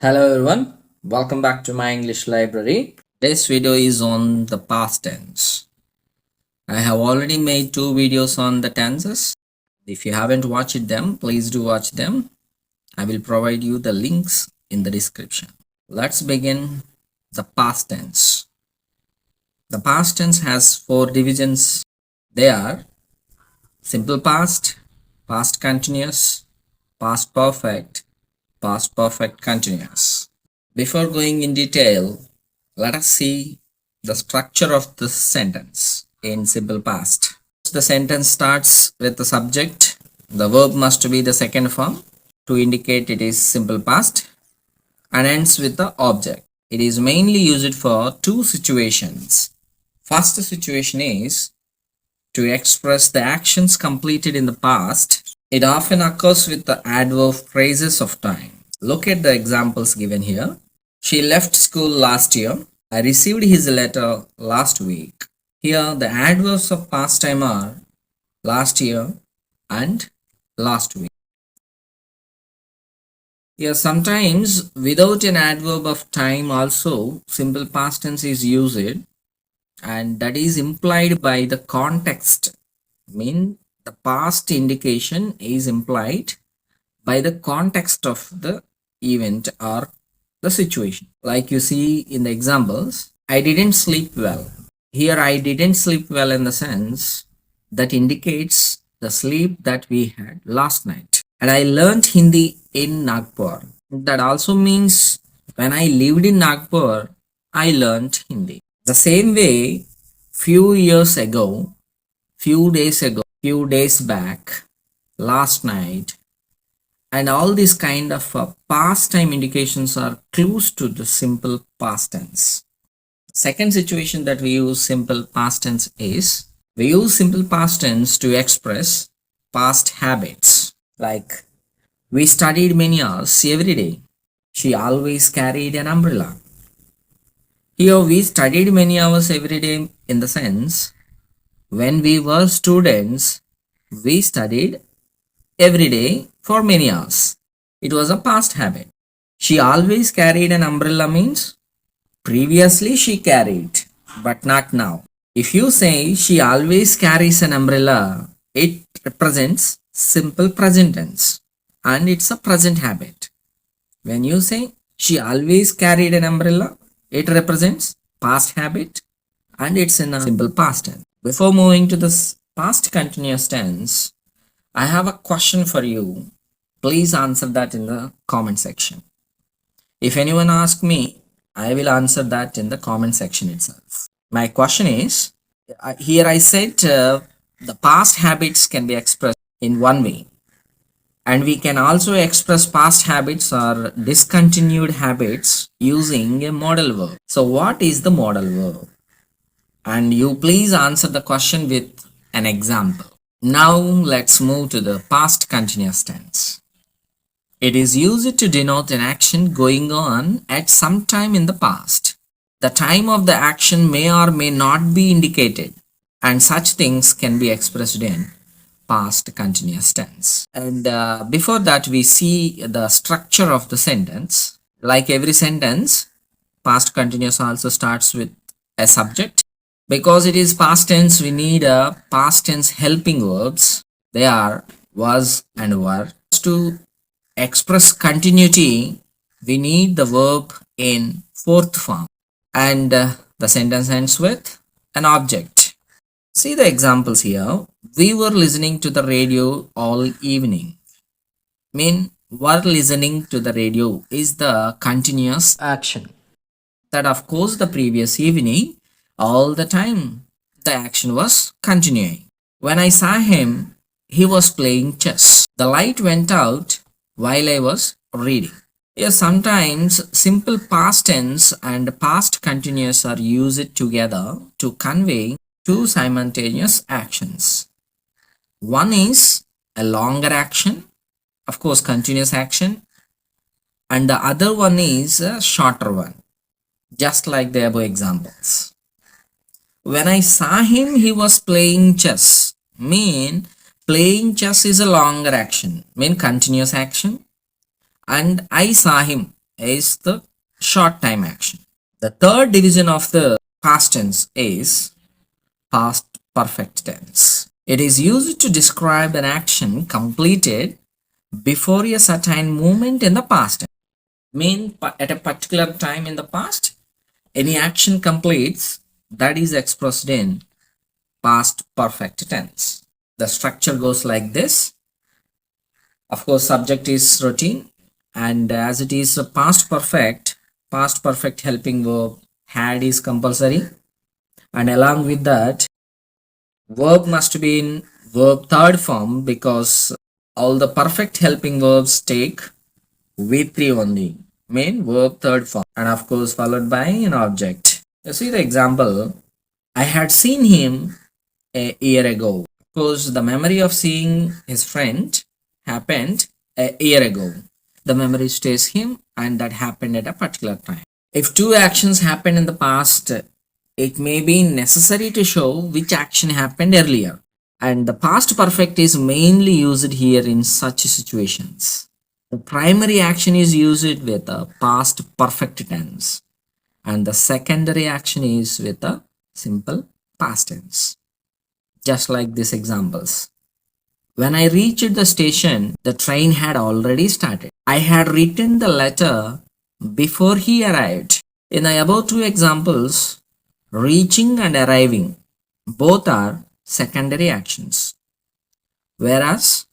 Hello everyone, welcome back to my English library. This video is on the past tense. I have already made two videos on the tenses. If you haven't watched them, please do watch them. I will provide you the links in the description. Let's begin the past tense. The past tense has four divisions. They are simple past, past continuous, past perfect, past perfect continuous. Before going in detail, let us see the structure of the sentence in simple past. The sentence starts with the subject. The verb must be the second form to indicate it is simple past and ends with the object. It is mainly used for two situations. First situation is to express the actions completed in the past. It often occurs with the adverb phrases of time. Look at the examples given here. She left school last year. I received his letter last week. Here the adverbs of past time are last year and last week. Here sometimes without an adverb of time also simple past tense is used, and that is implied by the context. The past indication is implied by the context of the event or the situation. Like you see in the examples, I didn't sleep well. Here I didn't sleep well in the sense that indicates the sleep that we had last night. And I learned Hindi in Nagpur. That also means when I lived in Nagpur, I learned Hindi. The same way, few years ago, few days ago, few days back, last night, and all these kind of past time indications are clues to the simple past tense. Second situation that we use simple past tense is we use simple past tense to express past habits. Like we studied many hours every day. She always carried an umbrella. Here we studied many hours every day in the sense when we were students, we studied every day for many hours. It was a past habit. She always carried an umbrella means previously she carried, but not now. If you say she always carries an umbrella, it represents simple present tense and it's a present habit. When you say she always carried an umbrella, it represents past habit and it's in a simple past tense. Before moving to this past continuous tense, I have a question for you. Please answer that in the comment section. If anyone asks me, I will answer that in the comment section itself. My question is, here I said the past habits can be expressed in one way. And we can also express past habits or discontinued habits using a modal verb. So what is the modal verb? And you please answer the question with an example. Now let's move to the past continuous tense. It is used to denote an action going on at some time in the past. The time of the action may or may not be indicated, and such things can be expressed in past continuous tense. And before that, we see the structure of the sentence. Like every sentence, past continuous also starts with a subject. Because it is past tense, we need a past tense helping verbs. They are was and were. To express continuity, we need the verb in fourth form. And the sentence ends with an object. See the examples here. We were listening to the radio all evening. Were listening to the radio is the continuous action. That of course the previous evening, all the time, the action was continuing. When I saw him, he was playing chess. The light went out while I was reading. Yes, sometimes simple past tense and past continuous are used together to convey two simultaneous actions. One is a longer action, of course continuous action, and the other one is a shorter one, just like the above examples. When I saw him, he was playing chess. Playing chess is a longer action, continuous action. And I saw him, is the short time action. The third division of the past tense is past perfect tense. It is used to describe an action completed before a certain moment in the past. Mean at a particular time in the past, any action completes, that is expressed in past perfect tense. The structure goes like this. Of course, subject is routine, and as it is a past perfect helping verb had is compulsory, and along with that, verb must be in verb third form because all the perfect helping verbs take V3 only, mean verb third form, and of course followed by an object. You see the example, I had seen him a year ago. Of course, the memory of seeing his friend happened a year ago. The memory stays him, and that happened at a particular time. If two actions happened in the past, it may be necessary to show which action happened earlier. And the past perfect is mainly used here in such situations. The primary action is used with a past perfect tense, and the secondary action is with a simple past tense. Just like these examples. When I reached the station, the train had already started. I had written the letter before he arrived. In the above two examples, reaching and arriving both are secondary actions, whereas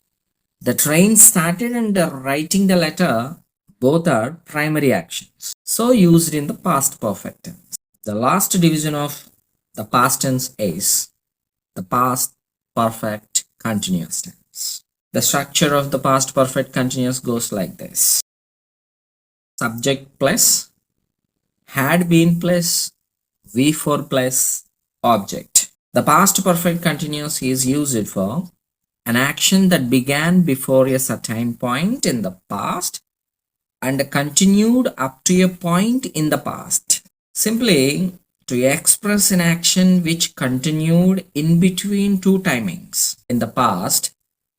the train started and writing the letter both are primary actions, so used in the past perfect tense. The last division of the past tense is the past perfect continuous tense. The structure of the past perfect continuous goes like this: subject plus, had been plus, V4 plus, object. The past perfect continuous is used for an action that began before a certain point in the past and continued up to a point in the past. Simply, to express an action which continued in between two timings in the past,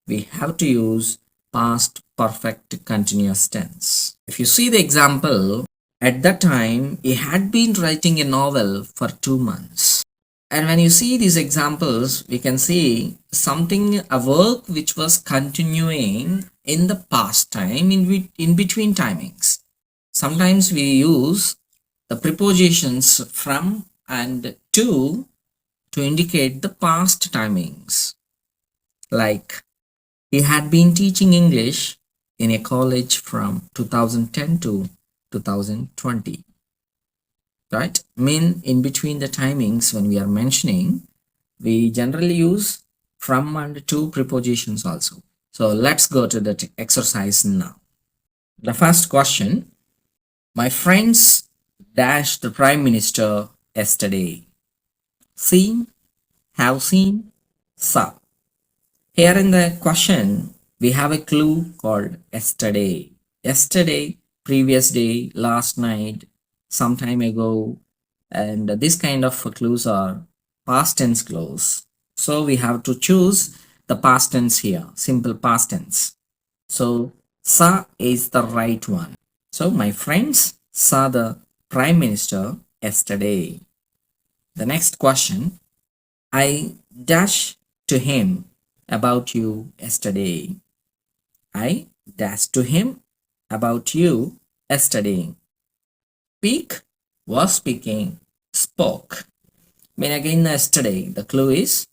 we have to use past perfect continuous tense. If you see the example, at that time, he had been writing a novel for 2 months. And when you see these examples, we can see something, a work which was continuing in the past time in between timings. Sometimes we use the prepositions from and to indicate the past timings. Like, he had been teaching English in a college from 2010 to 2020. Right? Mean in between the timings when we are mentioning, we generally use from and to prepositions also. So let's go to that exercise now. The first question, my friends dashed the Prime Minister yesterday. Seen, have seen, saw. Here in the question, we have a clue called yesterday. Yesterday, previous day, last night, some time ago, and this kind of clues are past tense clues. So we have to choose the past tense here, simple past tense. So saw is the right one. So my friends saw the Prime Minister yesterday. The next question, I dashed to him about you yesterday. I dashed to him about you yesterday. Speak, was speaking, spoke. Mean again yesterday. The clue is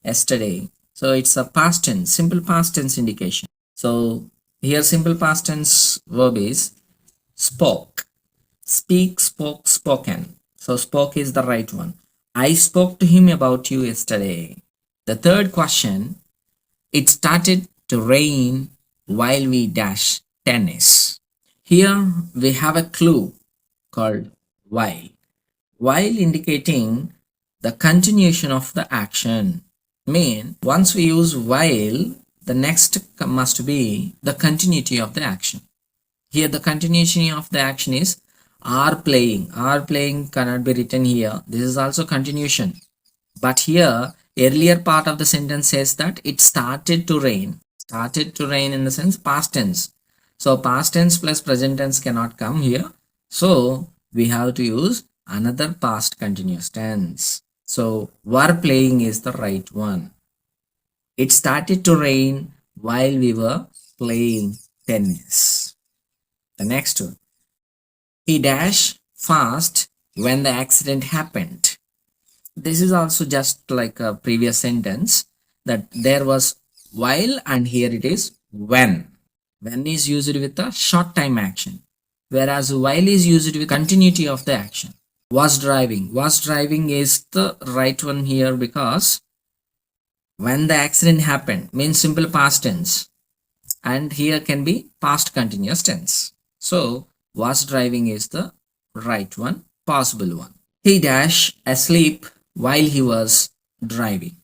yesterday. So it's a past tense, simple past tense indication. So here simple past tense verb is spoke. Speak, spoke, spoken. So spoke is the right one. I spoke to him about you yesterday. The third question, it started to rain while we dash tennis. Here we have a clue called while. While indicating the continuation of the action. Mean once we use while, the next must be the continuity of the action. Here the continuation of the action is are playing. Are playing cannot be written here. This is also continuation. But here earlier part of the sentence says that it started to rain. Started to rain in the sense past tense. So past tense plus present tense cannot come here. So we have to use another past continuous tense. So were playing is the right one. It started to rain while we were playing tennis. The next one. He dashed fast when the accident happened. This is also just like a previous sentence, that there was while and here it is when. When is used with a short time action, whereas while is used with continuity of the action. Was driving. Was driving is the right one here because when the accident happened means simple past tense, and here can be past continuous tense. So was driving is the right one, possible one. He dash asleep while he was driving.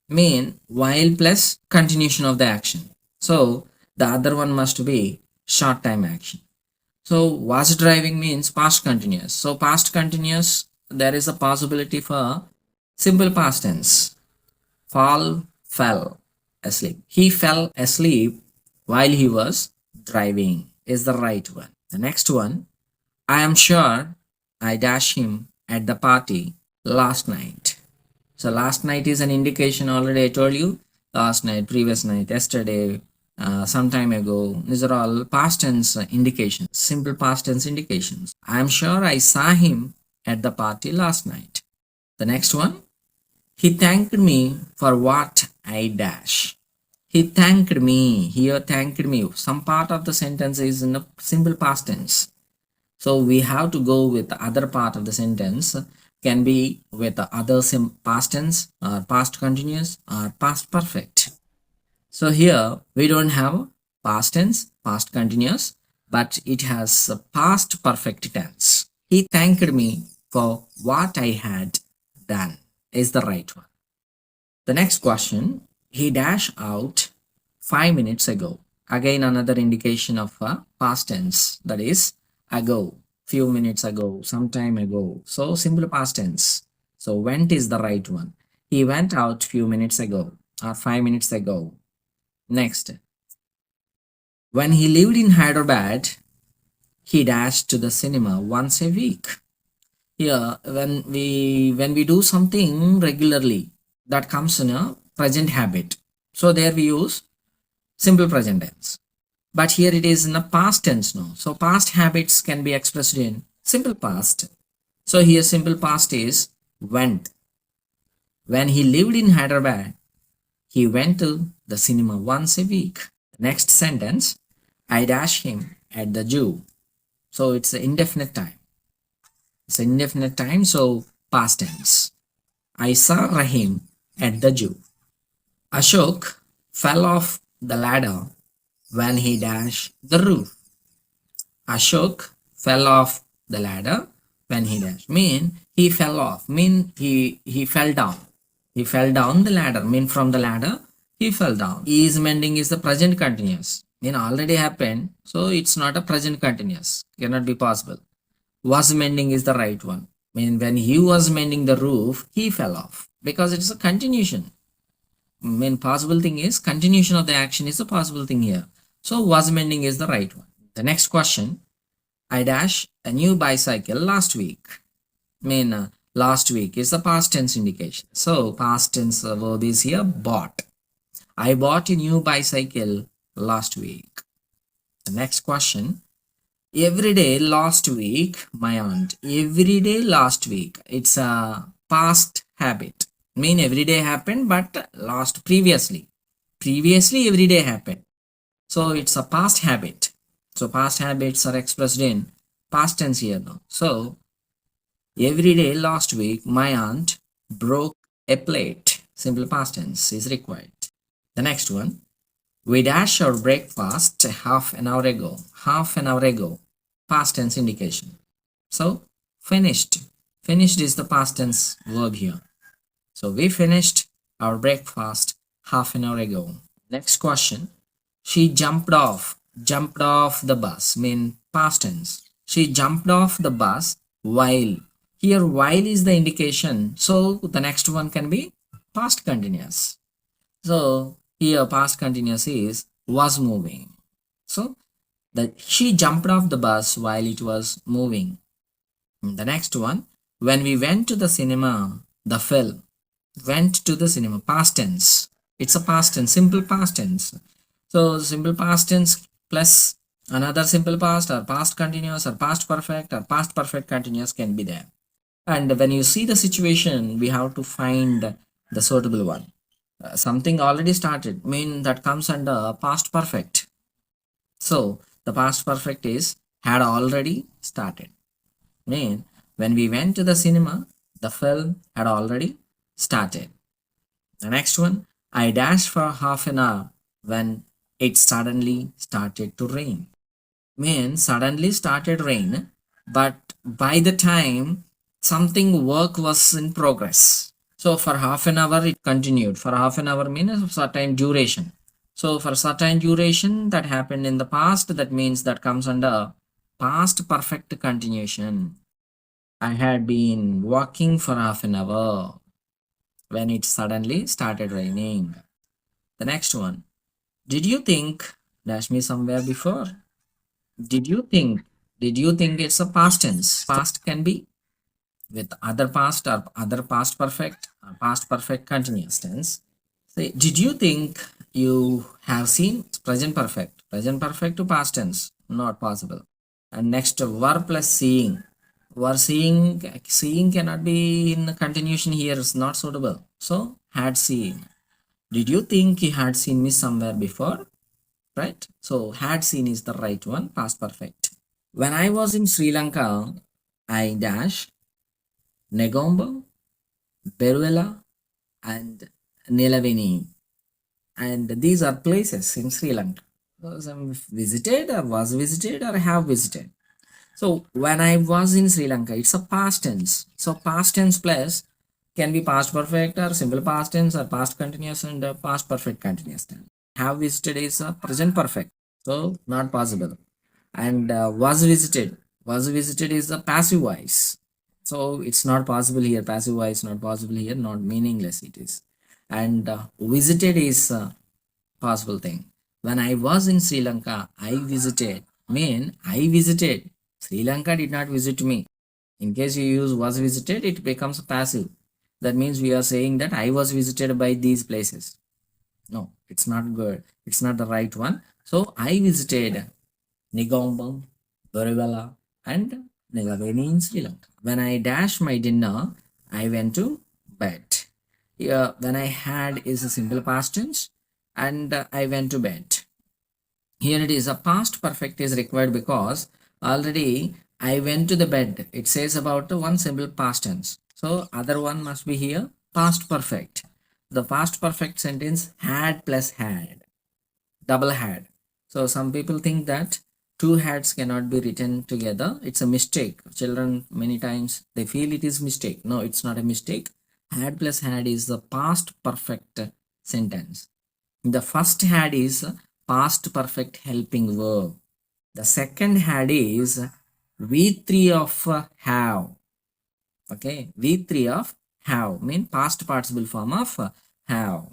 Mean while plus continuation of the action. So the other one must be short time action. So was driving means past continuous. So past continuous, there is a possibility for simple past tense. Fall, fell asleep. He fell asleep while he was driving is the right one. The next one, I am sure I dashed him at the party last night. So last night is an indication, already I told you. Last night, previous night, yesterday, some time ago. These are all past tense indications, simple past tense indications. I am sure I saw him at the party last night. The next one, he thanked me for what I dash. He thanked me. Here, thanked me. Some part of the sentence is in a simple past tense. So we have to go with the other part of the sentence. Can be with the other past tense or past continuous or past perfect. So here we don't have past tense, past continuous, but it has a past perfect tense. He thanked me for what I had done is the right one. The next question, he dashed out 5 minutes ago. Again another indication of a past tense, that is ago, few minutes ago, some time ago. So simple past tense. So went is the right one. He went out few minutes ago or 5 minutes ago. Next, when he lived in Hyderabad, he dashed to the cinema once a week. Here, when we do something regularly, that comes in a present habit. So there we use simple present tense. But here it is in a past tense now. So past habits can be expressed in simple past. So here simple past is went. When he lived in Hyderabad, he went to the cinema once a week. Next sentence, I dash him at the zoo. So it's an indefinite time. It's an indefinite time, so past tense. I saw Rahim at the zoo. Ashok fell off the ladder when he dashed the roof. Ashok fell off the ladder when he dashed. Mean he fell off. Mean he fell down. He fell down the ladder. Mean from the ladder he fell down. He is mending is the present continuous. Mean already happened, so it's not a present continuous. Cannot be possible. Was mending is the right one. Mean when he was mending the roof, he fell off because it's a continuation. Mean possible thing is continuation of the action is a possible thing here. So was mending is the right one. The next question, I dash a new bicycle last week. Mean last week is the past tense indication. So past tense verb is here bought. I bought a new bicycle last week. The next question, every day last week my aunt. Every day last week, it's a past habit. Mean every day happened, but last previously every day happened. So it's a past habit. So past habits are expressed in past tense here now. So every day last week my aunt broke a plate. Simple past tense is required. The next one, we dash our breakfast half an hour ago. Half an hour ago, past tense indication. So finished. Finished is the past tense verb here. So we finished our breakfast half an hour ago. Next question, she jumped off. Jumped off the bus. Mean past tense. She jumped off the bus while. Here while is the indication. So the next one can be past continuous. So here past continuous is was moving. So That she jumped off the bus while it was moving. The next one, when we went to the cinema, the film. Went to the cinema, past tense. It's a past tense, simple past tense. So simple past tense plus another simple past or past continuous or past perfect or past perfect continuous can be there. And when you see the situation, we have to find the suitable one. Something already started, mean that comes under past perfect. So the past perfect is had already started. Mean when we went to the cinema, the film had already started. The next one, I dashed for half an hour when it suddenly started to rain. Means suddenly started rain, but by the time something work was in progress. So for half an hour it continued. For half an hour means a certain duration. So for certain duration that happened in the past, that means that comes under past perfect continuation. I had been walking for half an hour when it suddenly started raining. The next one. Did you think dash me somewhere before? Did you think? Did you think it's a past tense? Past can be with other past or other past perfect or past perfect continuous tense. Say, did you think you have seen present perfect? Present perfect to past tense. Not possible. And next were plus seeing. Were seeing cannot be in continuation here, is not suitable. So had seen. Did you think you had seen me somewhere before? Right? So had seen is the right one, past perfect. When I was in Sri Lanka, I dash Negombo, Beruela, and Nilaveni. And these are places in Sri Lanka. So some visited or was visited or have visited. So when I was in Sri Lanka, it's a past tense. So past tense plus can be past perfect or simple past tense or past continuous and past perfect continuous tense. Have visited is a present perfect. So not possible. And was visited is a passive voice. So it's not possible here. Passive voice not possible here. Not meaningless it is. And visited is a possible thing. When I was in Sri Lanka, I visited. Mean I visited. Sri Lanka did not visit me. In case you use was visited, it becomes passive. That means we are saying that I was visited by these places. No, it's not good. It's not the right one. So I visited Negombo, Borivella, and Nilaveni in Sri Lanka. When I dashed my dinner, I went to bed. Here, when I had is a simple past tense, and I went to bed. Here it is a past perfect is required because already I went to the bed. It says about the one simple past tense. So other one must be here past perfect. The past perfect sentence had plus had, double had. So some people think that two hats cannot be written together. It's a mistake. Children many times they feel it is mistake. No, it's not a mistake. Had plus had is the past perfect sentence. The first had is past perfect helping verb. The second had is V3 of have. Okay, V3 of have mean past participle form of have.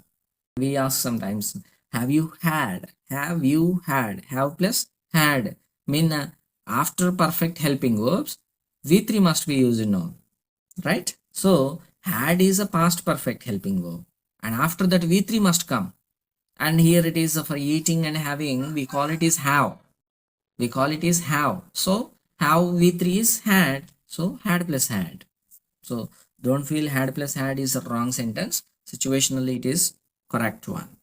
We ask sometimes, have you had? Have you had? Have plus had mean after perfect helping verbs, V3 must be used now, right? So had is a past perfect helping verb, and after that V3 must come. And here it is for eating and having, we call it is have. We call it is have. So have V3 is had. So had plus had. So don't feel had plus had is a wrong sentence. Situationally it is correct one.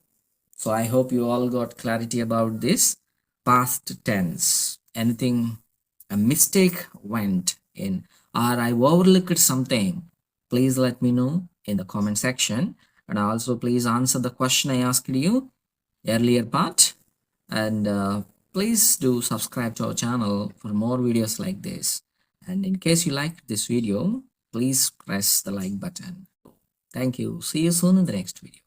So I hope you all got clarity about this past tense. Anything a mistake went in or I overlooked something, please let me know in the comment section. And also please answer the question I asked you earlier part. And please do subscribe to our channel for more videos like this. And in case you liked this video, please press the like button. Thank you. See you soon in the next video.